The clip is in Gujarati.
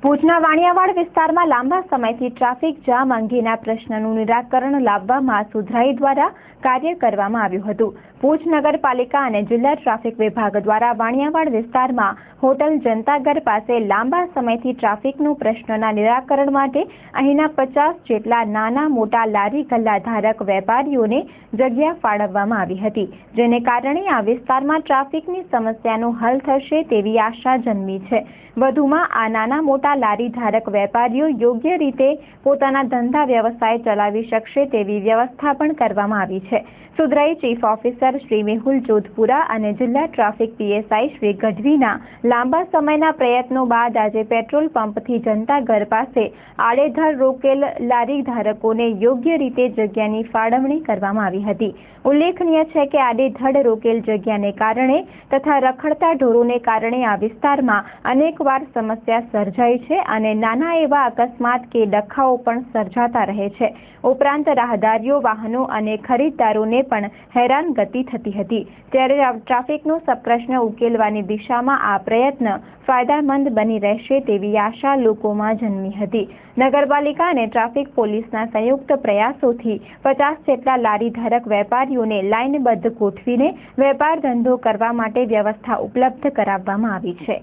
ભુજના વાણિયાવાડ વિસ્તારમાં લાંબા સમયથી ટ્રાફિક જામ અંગેના પ્રશ્નનું નિરાકરણ લાવવામાં સુધરાઈ દ્વારા કાર્ય કરવામાં આવ્યું હતું। ભુજ નગરપાલિકા અને જિલ્લા ટ્રાફિક વિભાગ દ્વારા વાણિયાવાડ વિસ્તારમાં હોટલ જનતાઘર પાસે લાંબા સમયથી ટ્રાફિકનું પ્રશ્નના નિરાકરણ માટે અહીંના 50 જેટલા નાના મોટા લારી ગલ્લા ધારક વેપારીઓને જગ્યા ફાળવવામાં આવી હતી, જેને કારણે આ વિસ્તારમાં ટ્રાફિકની સમસ્યાનો હલ થશે તેવી આશા જન્મી છે। વધુમાં આ નાના મોટા લારી ધારક વેપારીઓ યોગ્ય રીતે પોતાના ધંધા વ્યવસાય ચલાવી શકશે તેવી વ્યવસ્થા પણ કરવામાં આવી છે। સુધરાઈ ચીફ ઓફિસર શ્રી મેહુલ જોધપુરા અને જિલ્લા ટ્રાફિક પીએસઆઈ શ્રી ગઢવીના લાંબા સમયના પ્રયત્નો બાદ આજે પેટ્રોલ પંપથી જનતાઘર પાસે આડેધડ રોકેલ લારી ધારકોને યોગ્ય રીતે જગ્યાની ફાળવણી કરવામાં આવી હતી। ઉલ્લેખનીય છે કે આડેધડ રોકેલ જગ્યાને કારણે તથા રખડતા ઢોરોને કારણે આ વિસ્તારમાં અનેકવાર સમસ્યા સર્જાઈ છે અને નાના એવા અકસ્માત કે ડખાઓ પણ સર્જાતા રહે છે। ઉપરાંત રાહદારીઓ, વાહનો અને ખરીદદારોને પણ હેરાનગતિ થતી હતી, ત્યારે ટ્રાફિકનો પ્રશ્ન ઉકેલવાની દિશામાં આ પ્રયત્ન ફાયદામંદ બની રહેશે તેવી આશા લોકોમાં જન્મી હતી। નગરપાલિકા અને ટ્રાફિક પોલીસના સંયુક્ત પ્રયાસોથી 50 જેટલા લારી ધારક વેપારીઓને લાઇનબદ્ધ ગોઠવીને વેપાર ધંધો કરવા માટે વ્યવસ્થા ઉપલબ્ધ કરાવવામાં આવી છે।